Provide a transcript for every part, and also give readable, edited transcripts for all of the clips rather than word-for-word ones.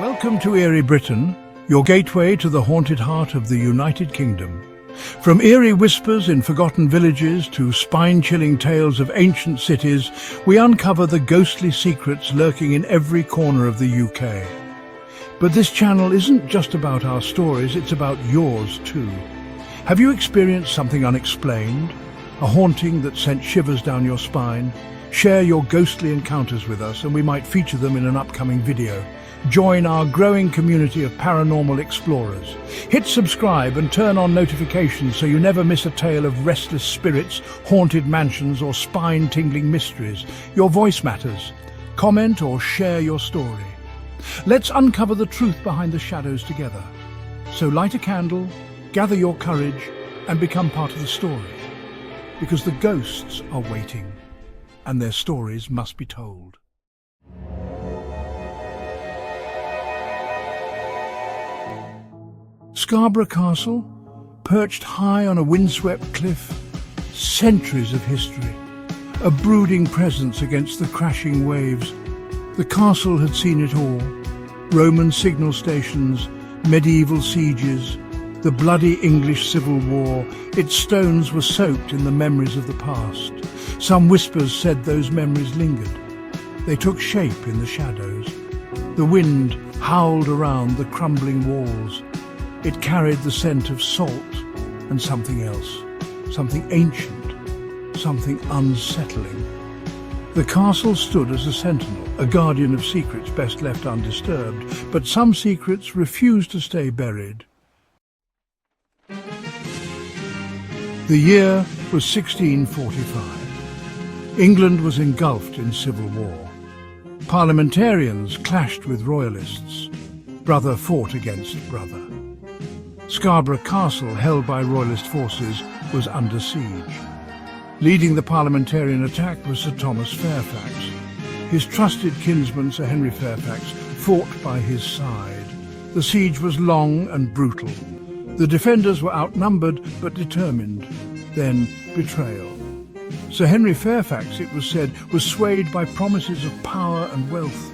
Welcome to Eerie, Britain, your gateway to the haunted heart of the United Kingdom. From eerie whispers in forgotten villages to spine-chilling tales of ancient cities, we uncover the ghostly secrets lurking in every corner of the UK. But this channel isn't just about our stories, it's about yours too. Have you experienced something unexplained? A haunting that sent shivers down your spine? Share your ghostly encounters with us and we might feature them in an upcoming video. Join our growing community of paranormal explorers. Hit subscribe and turn on notifications so you never miss a tale of restless spirits, haunted mansions or spine-tingling mysteries. Your voice matters. Comment or share your story. Let's uncover the truth behind the shadows together. So light a candle, gather your courage and become part of the story. Because the ghosts are waiting and their stories must be told. Scarborough Castle, perched high on a windswept cliff, centuries of history, a brooding presence against the crashing waves. The castle had seen it all: Roman signal stations, medieval sieges, the bloody English Civil War. Its stones were soaked in the memories of the past. Some whispers said those memories lingered. They took shape in the shadows. The wind howled around the crumbling walls. It carried the scent of salt and something else, something ancient, something unsettling. The castle stood as a sentinel, a guardian of secrets best left undisturbed, but some secrets refused to stay buried. The year was 1645. England was engulfed in civil war. Parliamentarians clashed with royalists. Brother fought against brother. Scarborough Castle, held by royalist forces, was under siege. Leading the parliamentarian attack was Sir Thomas Fairfax. His trusted kinsman, Sir Henry Fairfax, fought by his side. The siege was long and brutal. The defenders were outnumbered but determined. Then betrayal. Sir Henry Fairfax, it was said, was swayed by promises of power and wealth.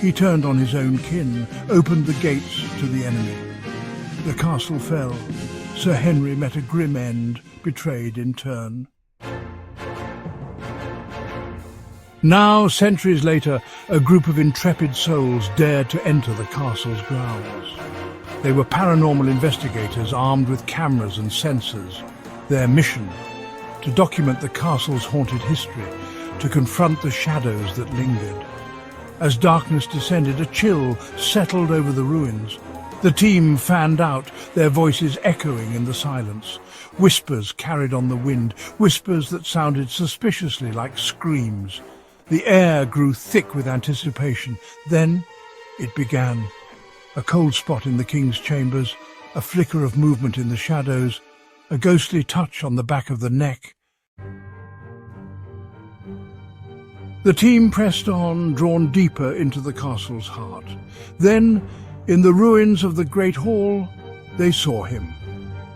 He turned on his own kin, opened the gates to the enemy. The castle fell. Sir Henry met a grim end, betrayed in turn. Now, centuries later, a group of intrepid souls dared to enter the castle's grounds. They were paranormal investigators armed with cameras and sensors. Their mission: to document the castle's haunted history, to confront the shadows that lingered. As darkness descended, a chill settled over the ruins. The team fanned out, their voices echoing in the silence. Whispers carried on the wind, whispers that sounded suspiciously like screams. The air grew thick with anticipation. Then it began. A cold spot in the king's chambers, a flicker of movement in the shadows, a ghostly touch on the back of the neck. The team pressed on, drawn deeper into the castle's heart. Then, in the ruins of the Great Hall, they saw him.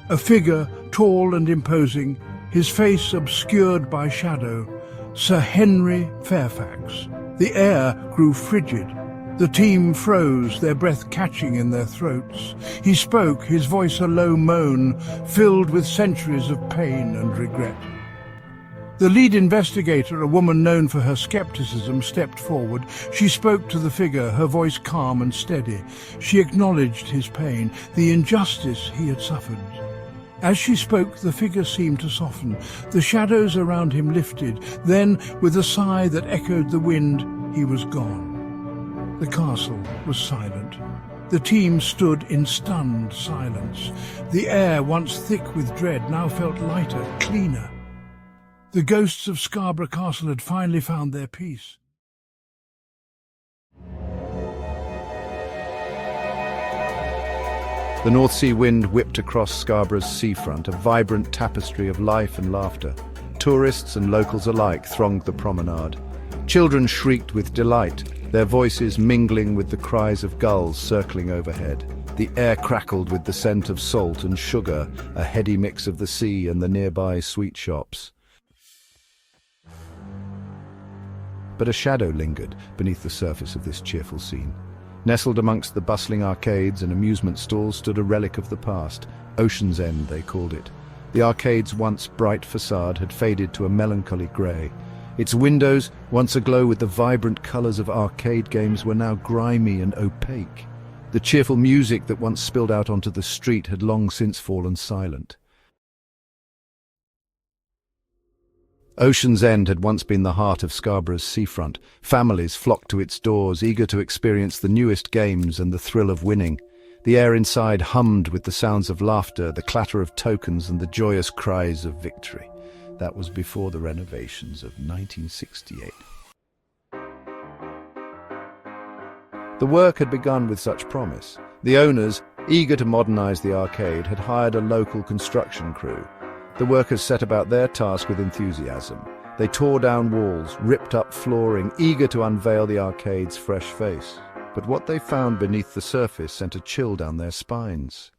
A figure, tall and imposing, his face obscured by shadow. Sir Henry Fairfax. The air grew frigid. The team froze, their breath catching in their throats. He spoke, his voice a low moan, filled with centuries of pain and regret. The lead investigator, a woman known for her skepticism, stepped forward. She spoke to the figure, her voice calm and steady. She acknowledged his pain, the injustice he had suffered. As she spoke, the figure seemed to soften. The shadows around him lifted. Then, with a sigh that echoed the wind, he was gone. The castle was silent. The team stood in stunned silence. The air, once thick with dread, now felt lighter, cleaner. The ghosts of Scarborough Castle had finally found their peace. The North Sea wind whipped across Scarborough's seafront, a vibrant tapestry of life and laughter. Tourists and locals alike thronged the promenade. Children shrieked with delight, their voices mingling with the cries of gulls circling overhead. The air crackled with the scent of salt and sugar, a heady mix of the sea and the nearby sweet shops. But a shadow lingered beneath the surface of this cheerful scene. Nestled amongst the bustling arcades and amusement stalls stood a relic of the past. Ocean's End, they called it. The arcade's once bright facade had faded to a melancholy grey. Its windows, once aglow with the vibrant colours of arcade games, were now grimy and opaque. The cheerful music that once spilled out onto the street had long since fallen silent. Ocean's End had once been the heart of Scarborough's seafront. Families flocked to its doors, eager to experience the newest games and the thrill of winning. The air inside hummed with the sounds of laughter, the clatter of tokens, and the joyous cries of victory. That was before the renovations of 1968. The work had begun with such promise. The owners, eager to modernize the arcade, had hired a local construction crew. The workers set about their task with enthusiasm. They tore down walls, ripped up flooring, eager to unveil the arcade's fresh face. But what they found beneath the surface sent a chill down their spines.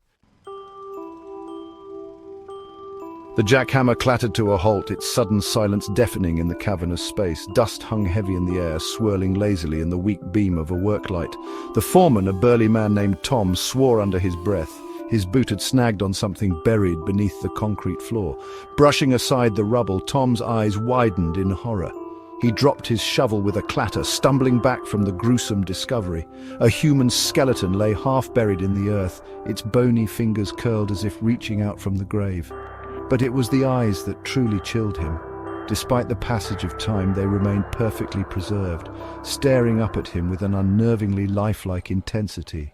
The jackhammer clattered to a halt, its sudden silence deafening in the cavernous space. Dust hung heavy in the air, swirling lazily in the weak beam of a worklight. The foreman, a burly man named Tom, swore under his breath. His boot had snagged on something buried beneath the concrete floor. Brushing aside the rubble, Tom's eyes widened in horror. He dropped his shovel with a clatter, stumbling back from the gruesome discovery. A human skeleton lay half buried in the earth, its bony fingers curled as if reaching out from the grave. But it was the eyes that truly chilled him. Despite the passage of time, they remained perfectly preserved, staring up at him with an unnervingly lifelike intensity.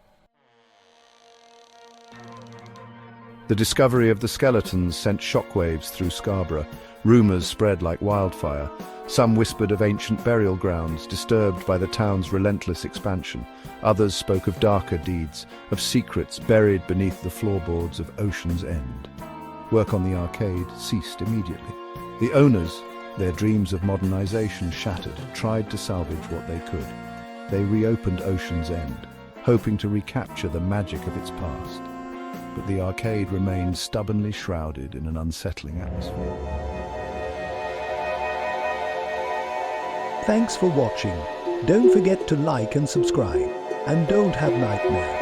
The discovery of the skeletons sent shockwaves through Scarborough. Rumours spread like wildfire. Some whispered of ancient burial grounds, disturbed by the town's relentless expansion. Others spoke of darker deeds, of secrets buried beneath the floorboards of Ocean's End. Work on the arcade ceased immediately. The owners, their dreams of modernization shattered, tried to salvage what they could. They reopened Ocean's End, hoping to recapture the magic of its past. But the arcade remained stubbornly shrouded in an unsettling atmosphere. Thanks for watching. Don't forget to like and subscribe. And don't have nightmares.